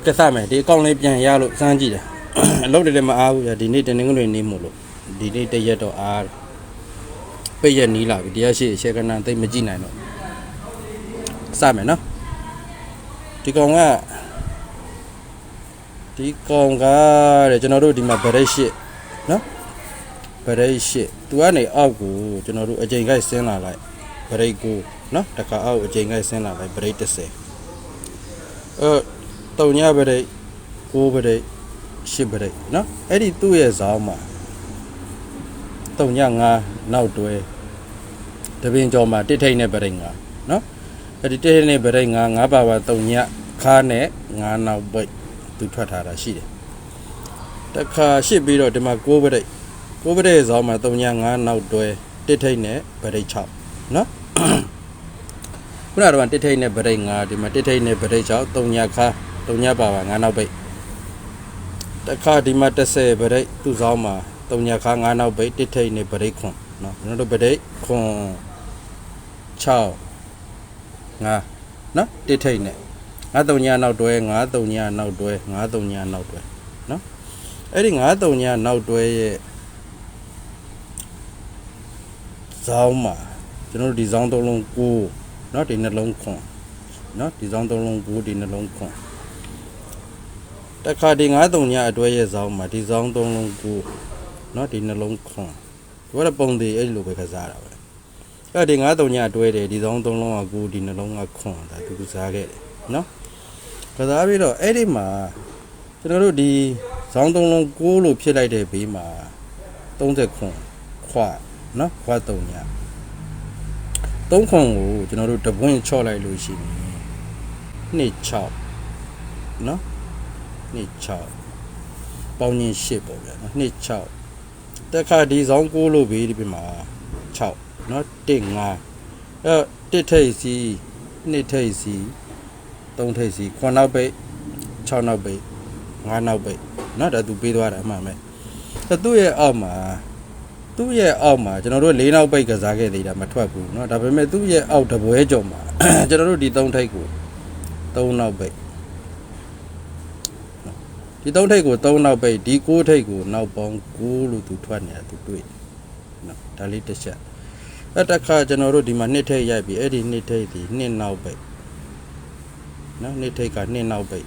ကစားမယ်ဒီအကောင့်လေးပြန်ရလို့စမ်းကြည့်တယ်အလုပ်တွေလည်းမအားဘူးဒီနေ့တနင်္ဂနွေနေ့မို့လို့ဒီနေ့တရက်တော့အားပိတ်ရက်နီးလာပြီတရားရှိအရှက်ကနန်သိမကြည့်နိုင်တော့စမယ်နော်ဒီကောင်ကတဲ့ကျွန်တော်တို့ဒီမှာဗရိတ်ရှိနော်ဗရိတ်ရှိသူကနေအောက်ကိုကျွန်တော်တို့အချိန်ကိုက်ဆင်းလာလိုက်ဗရိတ်ကိုနော်တခါအောက်အချိန်ကိုက်ဆင်းလာလိုက်ဗရိတ်30တုံညဗရိတ်9ဗရိတ်10ဗရိတ်နော်အဲ့ဒီသူ့ရဲ့ဇောင်းမှာတုံည9နောက်တွဲတပင်ကျော်မှာတစ်ထိတ်နဲ့ဗရိတ်9နော်အဲ့ဒီတစ်ထိတ်နဲ့ဗရိတ်9ပါပါတုံညခါနဲ့9နောက်ပိတ်သူထွက်ထားတာရှိတယ်တခါရှစ်ပြီးတော့ဒီမှာ9ဗရိတ်ဇောင်းမှာတုံည9နောက်တွဲတစ်ထိတ်နဲ့ဗရိတ်6နော်ခုနကတော့တစ်ထိတ်နဲ့ဗရိတ်9ဒီမှာတစ်ထိတ်နဲ့ဗရိတ်6တုံညခါတုံညပါပါ9နောက်ပိတ်တခါဒီမှာ30ဗရိတ်သူ့ဇောင်းမှာတုံညခါ9နောက်ပိတ်တစ်ထိတ်နဲ့ဗရိတ်ခွန်နော်ကျွန်တော်တို့ဗရိတ်ခွန်6 5နော်တစ်ထိတ်နဲ့9တုံညနောက်တွဲ9တုံညနောက်တွဲ9တုံညနောက်တွဲနော်အဲ့ဒီ9တုံညနောက်တွဲရဲ့ဇောင်းမှာကျွန်တော်တို့ဒီဇောင်း3လုံး9နော်ဒီနှလုံးခွန်နော်ဒီဇောင်း3လုံး9ဒီနှလုံးခွန်တခါဒီ9တုံညအတွဲရဲ့ဇောင်းမှာဒီဇောင်း3လုံး9နော်ဒီနှလုံးခွန်ဒီကတော့ပုံသေးအဲ့လိုပဲကစားတာပဲအဲ့ဒီ9တုံညအတွဲတယ်ဒီဇောင်း3လုံးက9ဒီနှလုံးကခွန်ဒါသူကစားခဲ့တယ်နော်ကစားပြီးတော့အဲ့ဒီမှာကျွန်တော်တို့ဒီဇောင်း3လုံး9လို့ဖြစ်လိုက်တဲ့ဘေးမှာ30ခွန်ခွာနော်ခွာတုံည3ခွန်ကိုကျွန်တော်တို့တပွင့်ချော့လိုက်လို့ရှိရင်26နော်26ပေါင်းရင်8ပေါ့ဗျာနော်26တက်ခါဒီဇောင်း9လို့ဘေးဒီပြမှာ6နော်151ထိပ်စီ2ထိပ်စီ3ထိပ်စီ9နောက်ပိတ်6နောက်ပိတ်9နောက်ပိတ်နော်ဒါသူပေးသွားတာအမှန်ပဲသူ့ရဲ့အောက်မှာကျွန်တော်တို့4နောက်ပိတ်ကစားခဲ့သေးတာမထွက်ဘူးเนาะဒါပေမဲ့သူ့ရဲ့အောက်တပွဲကြော်မှာကျွန်တော်တို့ဒီ3ထိပ်ကို3နောက်ပိတ်ဒီ3ထိပ်ကို3နောက်ပိတ်ဒီ9ထိပ်ကိုနောက်ပေါင်း9လို့သူထွက်နေတာသူတွေ့เนาะဒါလေးတစ်ချက်တခါကျွန်တော်တို့ဒီမှာ2ထိပ်ရိုက်ပြီးအဲ့ဒီ2ထိပ်ဒီ2နောက်ပိတ်เนาะ2ထိပ်က2နောက်ပိတ်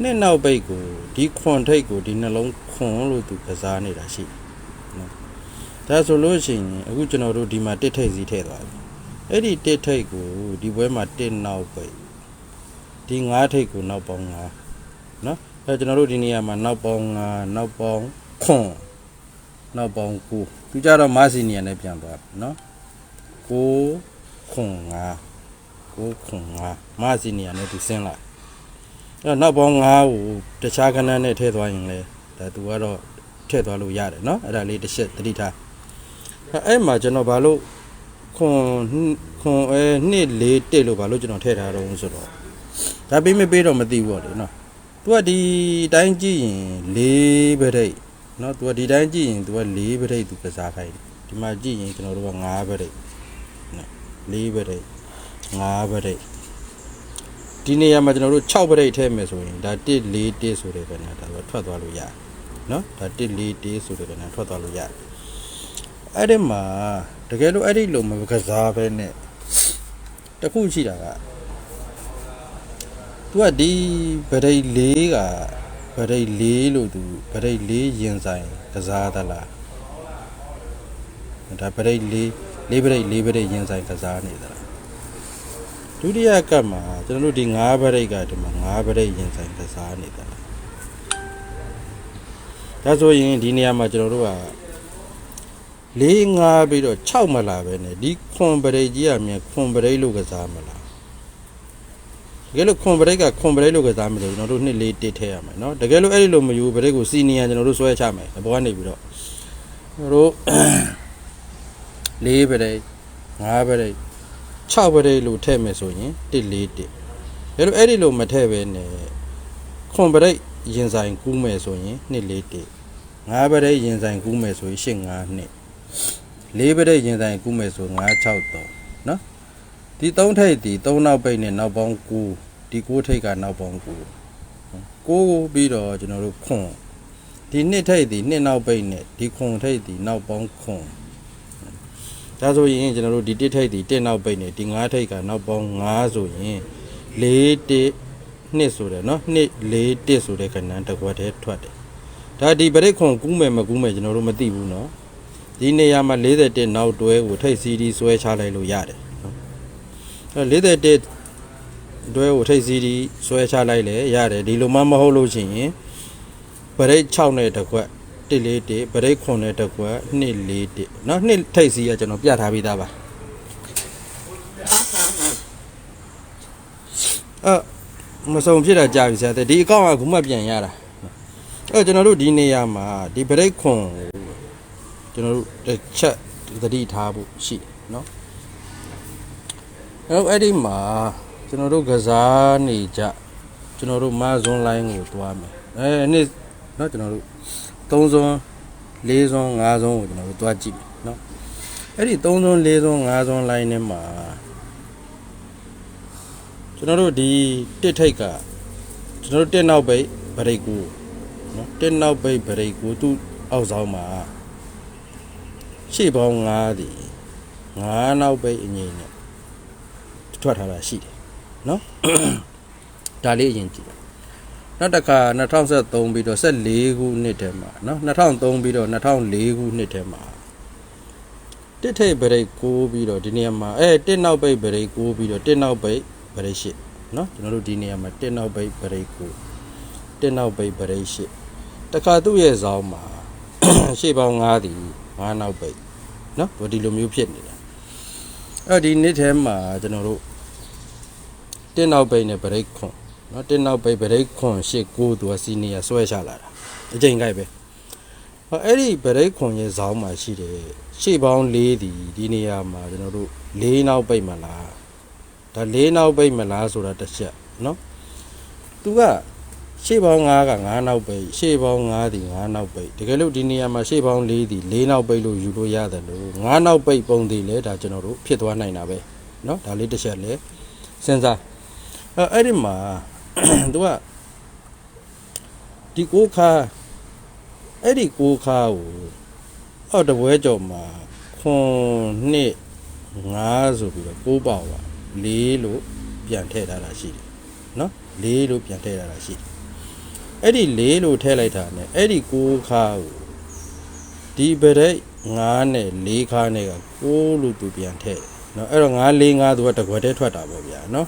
2နောက်ပိတ်ကိုဒီခွန်ထိပ်ကိုဒီနှလုံးခွန်လို့သူကစားနေတာရှိเนาะဒါဆိုလို့ရှိရင်အခုကျွန်တော်တို့ဒီမှာတစ်ထိပ်စီထည့်သွားပြီအဲ့ဒီတစ်ထိပ်ကိုဒီဘွဲမှာ1နောက်ပိတ်ဒီ9ထိပ်ကိုနောက်ပေါင်း9เนาะအဲကျွန်တော်တို့ဒီနေရာမှာနောက်ပေါင်း9နောက်ပေါင်းခွန်နောက်ပေါင်း9သူကြတော့မဆီနီယာနဲ့ပြန်သွားပြီเนาะ9ခွန်9မဆီနီယာနဲ့သူဆင်းလာအဲနောက်ပေါင်း9ကိုတခြားခဏနဲ့ထည့်သွားရင်လေဒါသူကတော့ထည့်သွားလို့ရတယ်เนาะအဲ့ဒါလေးတစ်ချက်သတိထားအဲ့မှာကျွန်တော်ဘာလို့ခွန်2 4 1လို့ဘာလို့ကျွန်တော်ထည့်ထားတော့ဆိုတော့ဒါပေးမပေးတော့မသိဘူးပေါ့လေနော်သူကဒီတိုင်းကြည့်ရင်4ဗရိတ်နော်သူကဒီတိုင်းကြည့်ရင်သူက4ဗရိတ်သူကစားခိုင်းဒီမှာကြည့်ရင်ကျွန်တော်တို့က5ဗရိတ်နော်4ဗရိတ်5ဗရိတ်ဒီနေရာမှာကျွန်တော်တို့6ဗရိတ်ထည့်မယ်ဆိုရင်ဒါ1 4 1ဆိုတဲ့ကဏ္ဍဒါပဲထွက်သွားလို့ရတယ်နော်ဒါ1 4 1ဆိုတဲ့ကဏ္ဍထွက်သွားလို့ရတယ်အဲ့ဒီမှာတကယ်လို့အဲ့ဒီလိုမကစားပဲနဲ့တခုရှိတာကသူကဒီဗရိတ်4ကဗရိတ်4လို့သူဗရိတ်4ရင်ဆိုင်ကစားသလားဒါဗရိတ်4ဗရိတ်ရင်ဆိုင်ကစားနေသလားဒုတိယကပ်မှာကျွန်တော်တို့ဒီ9ဗရိတ်ကဒီမှာ9ဗရိတ်ရင်ဆိုင်ကစားနေသလားဒါဆိုရင်ဒီနေရာမှာကျွန်တော်တို့က4 5ပြီးတော့6မလာပဲနဲ့ဒီခွန်ပရိတ်ကြီးကမြန်ခွန်ပရိတ်လို့ကစားမလားတကယ်လို့ခွန်ပရိတ်ကခွန်ပရိတ်လို့ကစားမယ်ဆိုကျွန်တော်တို့2 4 1ထည့်ရမယ်เนาะတကယ်လို့အဲ့ဒီလိုမယူပရိတ်ကိုစီနီယာကျွန်တော်တို့ဆွဲချမယ်ဘောကနေပြီးတော့ကျွန်တော်တို့4ပရိတ်5ပရိတ်6ပရိတ်လို့ထည့်မယ်ဆိုရင်1 4 1ဒါလို့အဲ့ဒီလိုမထည့်ပဲနဲ့ခွန်ပရိတ်ရင်ဆိုင်ကူးမယ်ဆိုရင်2 4 1 5ပရိတ်ရင်ဆိုင်ကူးမယ်ဆိုရင်8 5 2 4ပရိတ်ရင်ဆိုင်ကူးမယ်ဆို9 6 3เนาะဒီ3ထိပ်ဒီ3နောက်ပိတ်နဲ့နောက်ပေါင်း9ဒီ9ထိပ်ကနောက်ပေါင်း9 6ပြီးတော့ကျွန်တော်တို့ခွန်ဒီနှစ်ထိပ်ဒီနှစ်နောက်ပိတ်နဲ့ဒီခွန်ထိပ်ဒီနောက်ပေါင်းခွန်ဒါဆိုရင်ကျွန်တော်တို့ဒီတစ်ထိပ်ဒီတစ်နောက်ပိတ်နဲ့ဒီ9ထိပ်ကနောက်ပေါင်း9ဆိုရင်4 1နှစ်ဆိုတယ်เนาะနှစ်4 1ဆိုတဲ့ခဏန်းတစ်ခွက်တည်းထွက်တယ်ဒါဒီပရိတ်ခွန်ကူးမယ်မကူးမယ်ကျွန်တော်တို့မသိဘူးเนาะဒီနေရာမှာ41နောက်တွဲကိုထိပ် CD ဆွဲချလိုက်လို့ရတယ်เนาะ41တွဲကိုထိပ် CD ဆွဲချလိုက်လေရတယ်ဒီလိုမှမဟုတ်လို့ရှိရင်ပရိတ်6နဲ့တစ်ခွက်141ပရိတ်9နဲ့တစ်ခွက်241เนาะနှစ်ထိပ် CD ကကျွန်တော်ပြထားပြီးသားပါမစုံဖြစ်တာကြာပြီဆရာဒီအကောင့်ကခုမှပြန်ရတာကျွန်တော်တို့ဒီနေရာမှာဒီပရိတ်ခွန်ကျွန်တော်တို့တစ်ချက်သတိထားဖို့ရှိတယ်เนาะအဲ့ဒီမှာကျွန်တော်တို့ကစားနေကြကျွန်တော်တို့မဇွန်လိုင်းကိုသွားမယ်နေ့เนาะကျွန်တော်တို့3ဇွန်4ဇွန်5ဇွန်ကိုကျွန်တော်တို့သွားကြည့်မယ်เนาะအဲ့ဒီ3ဇွန်4ဇွန်5ဇွန်လိုင်းထဲမှာကျွန်တော်တို့ဒီတစ်ထိတ်ကကျွန်တော်တို့တက်နောက်ပိတ်ဗရိတ်ကူနော်တက်နောက်ပိတ်ဗရိတ်ကူသူ့အောက်ဆောင်မှာရှေ့ပေါင်း9ဒီ9နောက်ပိတ်အငိမ့်နဲ့ထွက်ထားတာရှိတယ်နော်ဒါလေးအရင်ကြည့်နောက်တစ်ခါ2013ပြီးတော့14ခုနှစ်ထဲမှာနော်2003ပြီးတော့2004ခုနှစ်ထဲမှာတစ်ထိတ်ဗရိတ်ကူပြီးတော့ဒီနေရာမှာတက်နောက်ပိတ်ဗရိတ်ကူပြီးတော့တက်နောက်ပိတ်ဗရိတ်ရှိเนาะကျွန်တော်တို့ဒီနေရာမှာတက်နောက်ပိတ်ဗရိတ်ကိုတက်နောက်ပိတ်ဗရိတ်ရှိတခါသူ့ရဲ့ဇောင်းမှာရှေ့ပေါင်း9ဒီ9နောက်ပိတ်เนาะဒီလိုမျိုးဖြစ်နေတယ်ဒီနေ့ထဲမှာကျွန်တော်တို့တက်နောက်ပိတ်နဲ့ဗရိတ်ခွန်เนาะတက်နောက်ပိတ်ဗရိတ်ခွန်ရှေ့9သူကစီနီယာဆွဲချလာတာအချိန်ကြိုက်ပဲအဲ့ဒီဗရိတ်ခွန်ရဲ့ဇောင်းမှာရှိတယ်ရှေ့ပေါင်း4ဒီနေရာမှာကျွန်တော်တို့4နောက်ပိတ်မှာလားဒါ4နောက်ပိတ်မလားဆိုတာတစ်ချက်เนาะသူကရှေ့ပေါင်း9က9နောက်ပိတ်ရှေ့ပေါင်း9ဒီ9နောက်ပိတ်တကယ်လို့ဒီနေရာမှာရှေ့ပေါင်း4ဒီ4နောက်ပိတ်လို့ယူလို့ရတယ်လို့9နောက်ပိတ်ပုံသေးလဲဒါကျွန်တော်တို့ဖြစ်သွားနိုင်တာပဲเนาะဒါလေးတစ်ချက်လဲစဉ်းစားအဲ့ဒီမှာသူကဒီ6ခါအဲ့ဒီ6ခါကိုအောက်တပွဲကြော်မှာခွန်နှစ်5ဆိုပြီးတော့6ပါပါ4လို့ပြန်ထည့်ထားတာရှိတယ်เนาะ4လို့ပြန်ထည့်ထားတာရှိတယ်အဲ့ဒီ4လို့ထည့်လိုက်တာ ਨੇ အဲ့ဒီ6ခါကိုဒီဗရိတ်9နဲ့4ခါနဲ့က6လို့သူပြန်ထည့်တယ်เนาะအဲ့တော့9 4 5သူကတကွက်တည်းထွက်တာပေါ့ဗျာเนาะ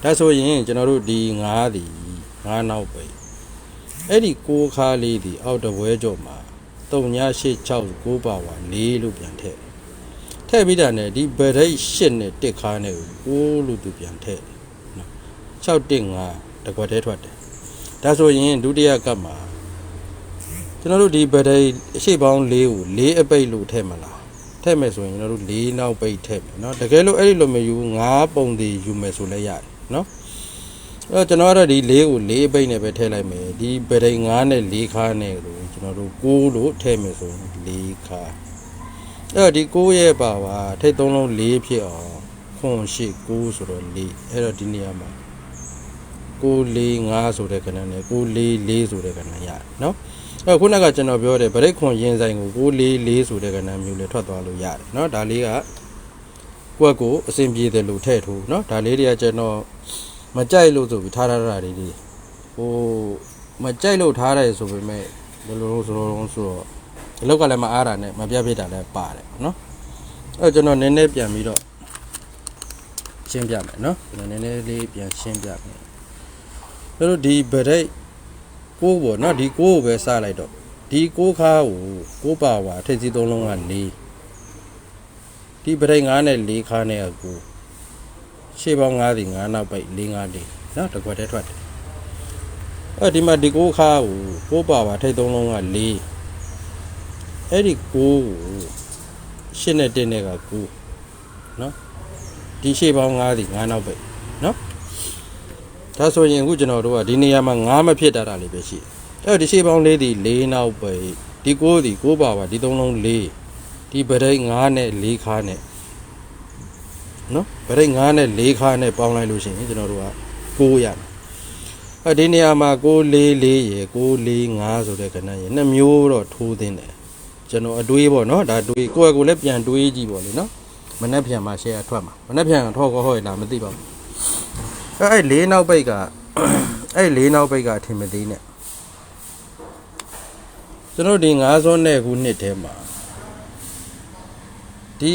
ဒါဆိုရင်ကျွန်တော်တို့ဒီ9ဒီ9နောက်ပဲအဲ့ဒီ6ခါလေးဒီအောက်တပွဲကြော်မှာ3ည8 6 9ပါဝါ4လို့ပြန်ထည့်ထည့်ပြီးတာ ਨੇ ဒီဗရိတ်8နဲ့1ခါနဲ့ကို6လို့သူပြန်ထည့်နော်6 1 5တကွက်တည်းထွက်တယ်ဒါဆိုရင်ဒုတိယကပ်မှာကျွန်တော်တို့ဒီဗရိတ်အရှိပေါင်း4ကို4အပိတ်လို့ထည့်မလားထည့်မယ်ဆိုရင်ကျွန်တော်တို့4နောက်ပိတ်ထည့်မယ်နော်တကယ်လို့အဲ့ဒီလိုမယူ9ပုံသေးယူမယ်ဆိုလဲရတယ်နော်အဲ့တော့ကျွန်တော်ကတော့ဒီ4ကို4အပိတ်နဲ့ပဲထည့်လိုက်မယ်ဒီဗရိတ်9နဲ့4ခါနဲ့လို့ကျွန်တော်တို့6လို့ထည့်မယ်ဆိုရင်4ခါအဲ့တော့ဒီ6ရဲ့ပါပါထိတ်3လုံး4ဖြစ်အောင်ခွန်ရှိ9ဆိုတော့4အဲ့တော့ဒီနေရာမှာ9 4 5ဆိုတဲ့ခဏနဲ့9 4 4ဆိုတဲ့ခဏရတယ်နော်အဲ့ခုနကကျွန်တော်ပြောတယ်ဗရိတ်ခွန်ရင်ဆိုင်ကို9 4 4ဆိုတဲ့ခဏမျိုးလေးထွက်သွားလို့ရတယ်နော်ဒါလေးကကိုယ့်ကိုအဆင်ပြေတယ်လို့ထည့်ထိုးနော်ဒါလေးတွေကကျွန်တော်မကြိုက်လို့ဆိုပြီးထားတာတွေဟိုမကြိုက်လို့ထားတယ်ဆိုပေမဲ့ဘယ်လိုဆိုတော့အလောက်ကလည်းမအားတာနဲ့မပြတ်ဖြစ်တာလည်းပါတယ်နော်အဲ့ကျွန်တော်နည်းနည်းပြန်ပြီးတော့ရှင်းပြမယ်နော်ကျွန်တော်နည်းနည်းလေးပြန်ရှင်းပြမယ်အဲ့တော့ဒီဗရိတ်6ပေါ့နော်ဒီ6ကိုပဲစလိုက်တော့ဒီ6ခါကို6ပါဝါထိပ်စီး3လုံးက4ဒီဗရိတ်9နဲ့4ခါနဲ့က9ရှေ့ပေါင်း9ဒီ9နောက်ပိတ်4 5 4နော်တစ်ခွက်တည်းထွက်တယ်အဲ့ဒီမှာဒီ6ခါကို6ပါဝါထိပ်3လုံးက4အဲ့ဒီ9ကို8နဲ့1နဲ့က9နော်ဒီရှေ့ပေါင်း9ဒီ9နောက်ပိတ်နော်ဒါဆိုရင်အခုကျွန်တော်တို့ကဒီနေရာမှာ9မဖြစ်တာလေးပဲရှိတယ်အဲ့ဒီရှေ့ပေါင်း4ဒီ4နောက်ပိတ်ဒီ9ဒီ9ပါပါဒီ3လုံး4ဒီဗရိတ်9နဲ့4ခါနဲ့နော်ဗရိတ်9နဲ့4ခါနဲ့ပေါင်းလိုက်လို့ရှိရင်ကျွန်တော်တို့က9ရမယ် ဒီနေရာမှာ644ရေ645ဆိုတဲ့ကဏ္ဍရေနှစ်မျိုးတော့ထိုးသင်းတယ်ကျွန်တော်အတွေးပေါ့နော်ဒါတွေးကိုယ့်အကိုလည်းပြန်တွေးကြည့်ပေါ့လေနော်မနှက်ပြန်မှာ share ထွက်မှာမနှက်ပြန်ထွက်ခေါ်ရလားမသိပါဘူးအဲ့လေးနောက်ပိတ်ကအဲ့လေးနောက်ပိတ်ကအထင်မသေးနဲ့ကျွန်တော်ဒီ9စွန်းနဲ့ခုနှစ်ထဲမှာဒီ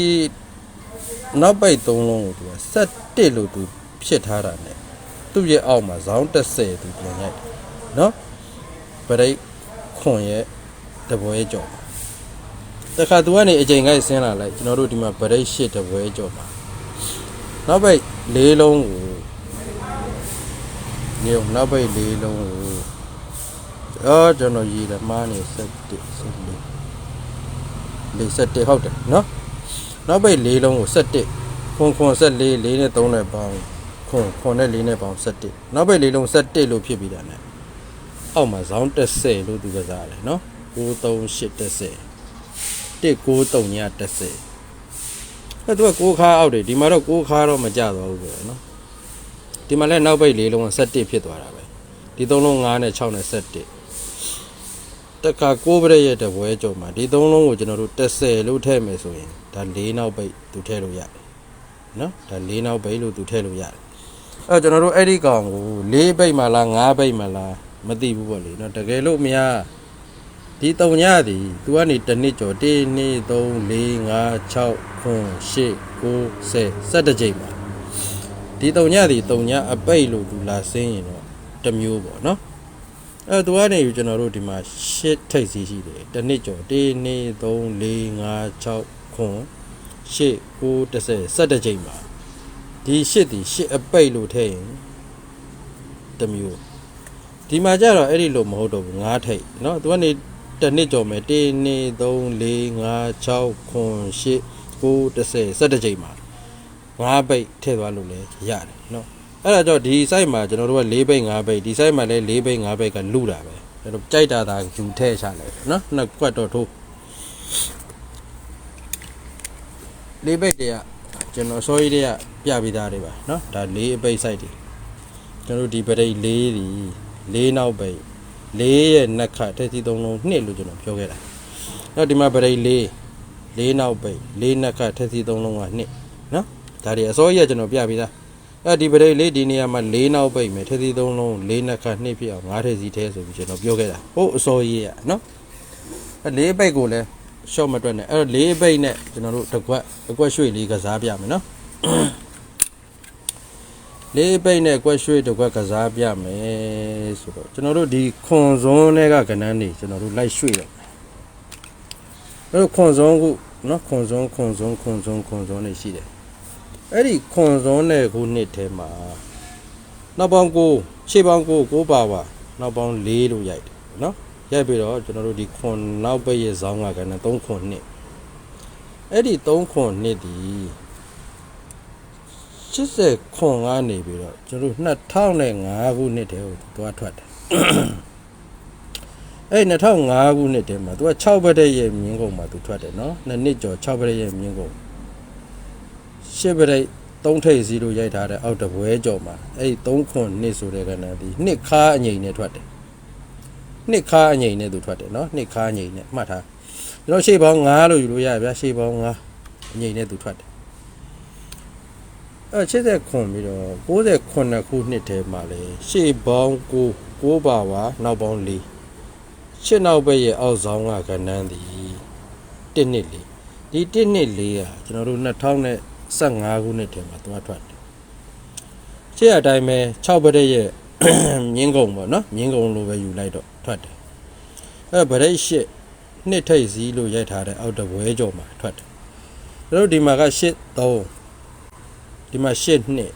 နောက်ပိတ်3လုံးကိုသူက7လို့သူဖြစ်ထားတာ ਨੇ သူ့ရဲ့အောက်မှာဇောင်း30သူပြန်ရိုက်တယ်နော်ပရိတ်ခွန်ရဲ့တပွဲကြော်တခါသူကနေအချိန်ကိုက်ဆင်းလာလိုက်ကျွန်တော်တို့ဒီမှာပရိတ်8တပွဲကြော်မှာနောက်ပိတ်4လုံးကိုညောနောက်ပိတ်4လုံးကိုကျွန်တော်ရေးတယ်မားနေ7ဟုတ်တယ်နော်နောက်ပိတ်4လုံးကို7ခွန်14 4နဲ့3နဲ့ပေါင်းခွန်နဲ့4နဲ့ပေါင်း7နောက်ပိတ်4လုံး7လို့ဖြစ်ပြီးတာ ਨੇ အောက်မှာဇောင်း30လို့သူကစားတယ်နော်93810 1930အဲ့သူက6ခါအောက်တယ်ဒီမှာတော့6ခါတော့မကြတော့ဘူးပဲနော်ဒီမှာလည်းနောက်ပိတ်4လုံးက7ဖြစ်သွားတာပဲဒီ3လုံး9နဲ့6နဲ့7တခါ6ပြည့်ရဲ့တပွဲကြုံမှာဒီ3လုံးကိုကျွန်တော်တို့30လို့ထည့်မယ်ဆိုရင်ဒါ4နောက်ပိတ်သူထည့်လို့ရတယ်နော်ဒါ4နောက်ပိတ်လို့သူထည့်လို့ရတယ်အဲ့ကျွန်တော်တို့အဲ့ဒီကောင်ကို4ပိတ်မှလား5ပိတ်မှလားမသိဘူးပေါ့လေနော်တကယ်လို့မရဒီ3ညသည်သူကနေတစ်နှစ်ကျော်1 2 3 4 5 6 9 10 17ကြိမ်ပါဒီ3ညသည်3ညအပိတ်လို့သူလာစင်းရင်တော့တစ်မျိုးပေါ့နော်အဲ့သူကနေကျွန်တော်တို့ဒီမှာ8ထိပ်စီးရှိတယ်တစ်နှစ်ကျော်1 2 3 4 5 6 9 10 17ကြိမ်ပါဒီ8ဒီ8အပိတ်လို့ထည့်ရင်တစ်မျိုးဒီမှာကျတော့အဲ့ဒီလိုမဟုတ်တော့ဘူး9ထိပ်เนาะသူကနေတစ်နှစ်ကျော်မယ်1 2 3 4 5 6 9 10 17ကြိမ်ပါ9ပိတ်ထည့်သွားလို့လည်းရတယ်เนาะအဲ့ဒါကြောင့်ဒီ site မှာကျွန်တော်တို့က4ပိတ်5ပိတ်ဒီ site မှာလည်း4ပိတ်5ပိတ်ကလူတာပဲအဲ့တော့ကြိုက်တာသာယူထည့်ချလိုက်เนาะနှစ်ကွက်တော့ထိုး4ပိတ်တွေကကျွန်တော် sorry တွေကပြပြီးသားတွေပါเนาะဒါ4ပိတ် site တွေကျွန်တော်တို့ဒီပရိတ်4ဒီ4နောက်ပိတ်4ရဲ့နှက်ခတ်တစ်စီ3လုံး2လို့ကျွန်တော်ပြောခဲ့တာ။နောက်ဒီမှာပရိတ်4နောက်ပိတ်4နှက်ခတ်တစ်စီ3လုံးက2နော်။ဒါတွေအစောကြီးကကျွန်တော်ပြပြီးသား။အဲဒီပရိတ်4ဒီနေရာမှာ4နောက်ပိတ်မယ်တစ်စီ3လုံး4နှက်ခတ်2ဖြစ်အောင်5ထည့်စီထဲဆိုပြီးကျွန်တော်ပြောခဲ့တာ။ဟုတ်အစောကြီးရနော်။4ပိတ်ကိုလည်း short မတွက်နဲ့အဲ့တော့4ပိတ်နဲ့ကျွန်တော်တို့တစ်ကွက်ရွှေ့လေးကစားပြမယ်နော်။လေးပိတ်နဲ့ကွက်ရွှေ့တစ်ကွက်ကစားပြမယ်ဆိုတော့ကျွန်တော်တို့ဒီခွန်စွန်းတွေကကဏ္ဍနေကျွန်တော်တို့လိုက်ရွှေ့တော့အဲ့တော့ခွန်စွန်းခုနော်ခွန်စွန်းနေရှိတယ်အဲ့ဒီခွန်စွန်းနဲ့ခုနှစ်ထဲမှာနောက်ပေါင်း9ရှေ့ပေါင်း9ပါပါနောက်ပေါင်း4လို့ရိုက်တယ်နော်ရိုက်ပြီးတော့ကျွန်တော်တို့ဒီခွန်နောက်ပိတ်ရဲ့ဇောင်းကကဏ္ဍ3ခွန်နှစ်အဲ့ဒီ3ခွန်နှစ်ဒီ80ခွန်ကနေပြီးတော့ကျွန်တော်2005ခုနှစ်တည်းကိုသွားထွက်တယ်အဲ့2005ခုနှစ်တည်းမှာသူက6ဘက်ရဲ့မြင်းကုန်မှာသူထွက်တယ်နော်နှစ်ကျော်6ဘက်ရဲ့မြင်းကုန်10ဘက်3ထိပ်စီလို့ရိုက်ထားတဲ့အောက်တပွဲကျော်မှာအဲ့ဒီ3ခွန်နှစ်ဆိုတဲ့ကဏ္ဍဒီနှစ်ခါအငိမ့်နဲ့ထွက်တယ်နှစ်ခါအငိမ့်နဲ့သူထွက်တယ်နော်နှစ်ခါအငိမ့်နဲ့မှတ်ထားကျွန်တော်ရှေ့ပေါင်း9လို့ယူလို့ရဗျာရှေ့ပေါင်း9အငိမ့်နဲ့သူထွက်တယ်80ခွန်ပြီးတော့90ခုနှစ်ထဲမှာလေရှေ့ပေါင်း9ပါပါနောက်ပေါင်း4ရှစ်နောက်ဘက်ရဲ့အောက်ဆောင်ကကဏ္ဍသည်1နှစ်4ဒီ1နှစ်4ကကျွန်တော်တို့2015ခုနှစ်ထဲမှာသွားထွက်တယ်ရှေ့အတိုင်းပဲ6ဘက်ရဲ့မြင်းကုန်ပေါ့နော်မြင်းကုန်လိုပဲယူလိုက်တော့ထွက်တယ်ဗရိတ်ရှစ်နှစ်ထိပ်စီးလို့ရိုက်ထားတဲ့အောက်တပွဲကြော်မှာထွက်တယ်ကျွန်တော်ဒီမှာက8 3ဒီမှာ8နှစ်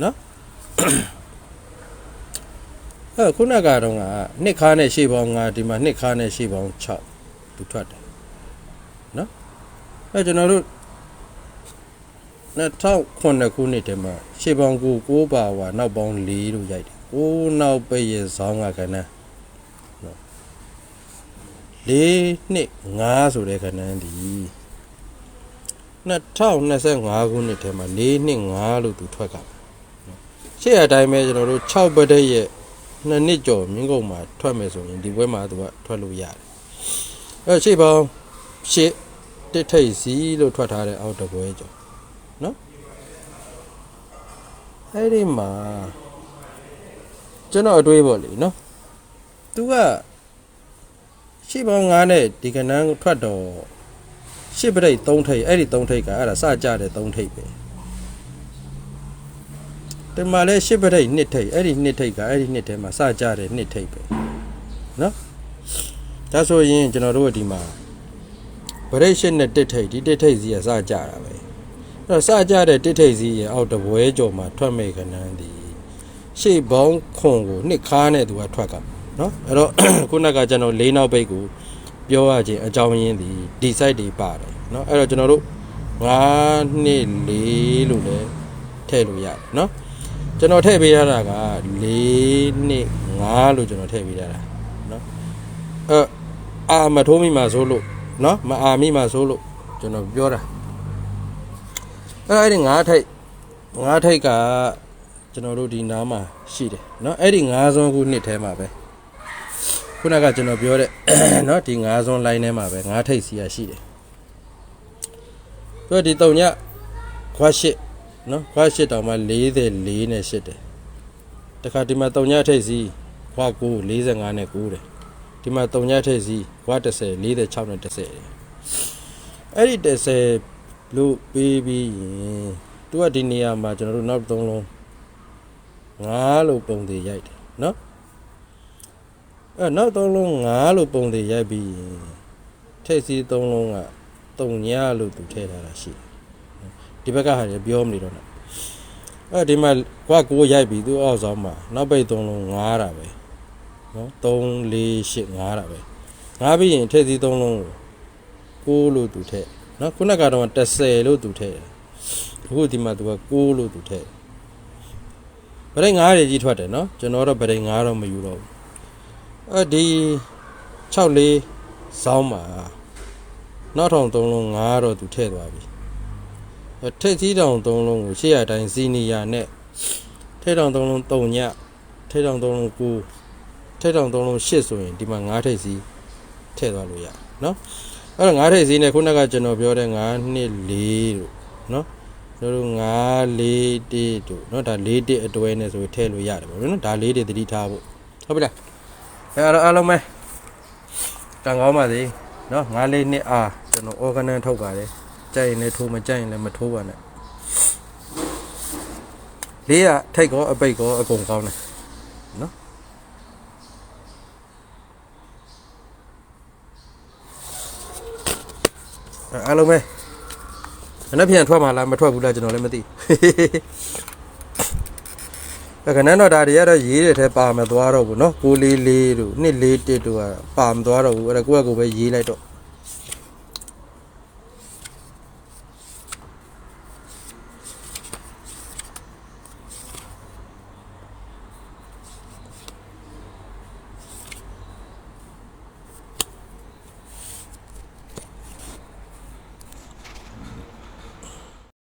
နော်ခုနကတော့နှစ်ခါနဲ့ရှေ့ပေါင်း9ဒီမှာနှစ်ခါနဲ့ရှေ့ပေါင်း6သူထွက်တယ်နော်ကျွန်တော်တို့2009ခုနှစ်တည်းမှာရှေ့ပေါင်း9ပါဝါနောက်ပေါင်း4လို့ရိုက်တယ်9နောက်ပိတ်ရဲ့ဇောင်းကကဏ္ဍနော်4နှစ်5ဆိုတဲ့ကဏ္ဍဒီ2025ခုနှစ်ထဲမှာ4နှစ်5လို့သူထွက်ကရှေ့အတိုင်းပဲကျွန်တော်တို့6ဘက်ရဲ့ နှစ်ကျော်မြင်းကုန်မှာထွက်မယ်ဆိုရင်ဒီဘွဲမှာသူကထွက်လို့ရတယ်အဲ့ရှေ့ပေါင်းရှေ့တစ်ထိပ်စီလို့ထွက်ထားတဲ့အောက်တပွဲကျော်နော်အဲ့ဒီမှာကျွန်တော်အတွေးပေါ့လေနော်သူကရှေ့ပေါင်း9နဲ့ဒီကနန်းထွက်တော့ရှေ့ပရိတ်3ထိပ်အဲ့ဒီ3ထိပ်ကအဲ့ဒါစကြတဲ့3ထိပ်ပဲဒီမှာလဲရှစ်ပရိတ်နှစ်ထိပ်အဲ့ဒီနှစ်ထိပ်ကအဲ့ဒီနှစ်ထဲမှာစကြတဲ့နှစ်ထိပ်ပဲနော်ဒါဆိုရင်ကျွန်တော်တို့ဒီမှာပရိတ်ရှစ်နဲ့တစ်ထိပ်ဒီတစ်ထိပ်စီကစကြတာပဲအဲ့တော့စကြတဲ့တစ်ထိပ်စီရဲ့အောက်တပွဲကျော်မှာထွက်မဲ့ခဏန်းဒီရှေ့ပေါင်းခွန်ကိုနှစ်ခါနဲ့သူကထွက်ကနော်အဲ့တော့ခုနကကျွန်တော်၄နောက်ပိတ်ကိုပြောရခြင်းအကြောင်းရင်းဒီ site တွေပါတယ်နော်အဲ့တော့ကျွန်တော်တို့9နှစ်4လို့လည်းထည့်လို့ရတယ်နော်ကျွန်တော်ထည့်ပေးရတာက4နှစ်5လို့ကျွန်တော်ထည့်ပေးရတာနော်အာမထိုးမိမှာဆိုလို့နော်မအာမိမှာဆိုလို့ကျွန်တော်ပြောတာအဲ့ဒီ5ထိပ်ကကျွန်တော်တို့ဒီနားမှာရှိတယ်နော်အဲ့ဒီ5စွန်းခုနှစ်ထဲမှာပဲခုနကကျွန်တော်ပြောတဲ့နော်ဒီ5စွန်း line ထဲမှာပဲ5ထိပ်စီရရှိတယ်ဆိုတော့ဒီ3ညခွာရှစ်နော်ခွာရှစ်တောင်မှ44နဲ့ရှစ်တယ်တခါဒီမှာ3ညထိပ်စီခွာ9 45နဲ့9တယ်ဒီမှာ3ညထိပ်စီခွာ10 46နဲ့10တယ်အဲ့ဒီ10လို့ပြီးပြီးရင်သူကဒီနေရာမှာကျွန်တော်တို့နောက်3လုံး9လို့ပုံသေးရိုက်တယ်နော်အဲ့နောက်3လုံး9လို့ပုံသေးရိုက်ပြီးထိပ်စီ3လုံးက3ညလို့သူထည့်ထားတာရှိတယ်ဒီဘက်ကဟာရပြောမနေတော့နဲ့အဲ့ဒီမှာကွာ9ရိုက်ပြီးသူအောက်ဆောင်မှာနောက်ပိတ်3လုံး9တာပဲနော်3 4 8 9တာပဲ9ပြီးရင်ထိပ်စီ3လုံးကို9လို့သူထည့်နော်ခုနကတော့10လို့သူထည့်အခုဒီမှာသူက9လို့သူထည့်ဗရိတ်9တွေကြီးထွက်တယ်နော်ကျွန်တော်တော့ဗရိတ်9တော့မယူတော့ဘူးအဲ့ဒီ6 4ဇောင်းမှာနောက်ထောင်3လုံး9တော့သူထည့်သွားပြီထိပ်သီးတောင်3လုံးကို800တိုင်းစီနီယာနဲ့ထိပ်တောင်3လုံး3ညထိပ်တောင်3လုံး9ထိပ်တောင်3လုံး8ဆိုရင်ဒီမှာ9ထိပ်စီထည့်သွားလို့ရနော်အဲ့တော့9ထိပ်စီနဲ့ခုနကကျွန်တော်ပြောတဲ့9 2 4လို့နော်တို့9 4 1တို့နော်ဒါ4 1အတွဲနဲ့ဆိုထည့်လို့ရတယ်ပေါ့နော်ဒါ4တွေသတိထားဖို့ဟုတ်ပြီလားအဲ့တော့အားလုံးပဲတန်ကောင်းပါစေနော်9 4 2အားကျွန်တော် organ ထုတ်ပါတယ်ကြိုက်ရင်လည်းထိုးမကြိုက်ရင်လည်းမထိုးပါနဲ့လေးကထိတ်ကောအပိတ်ကောအကုန်ကောင်းတယ်နော်အားလုံးပဲမနေ့ပြန်ထွက်มาလားမထွက်ဘူးလားကျွန်တော်လည်းမသိခဏတော့ဒါတွေကတော့ရေးတဲ့ထဲပါမသွားတော့ဘူးเนาะ644တို့241တို့ကပါမသွားတော့ဘူးအဲ့ဒါကိုယ့်အကူပဲရေးလိုက်တော့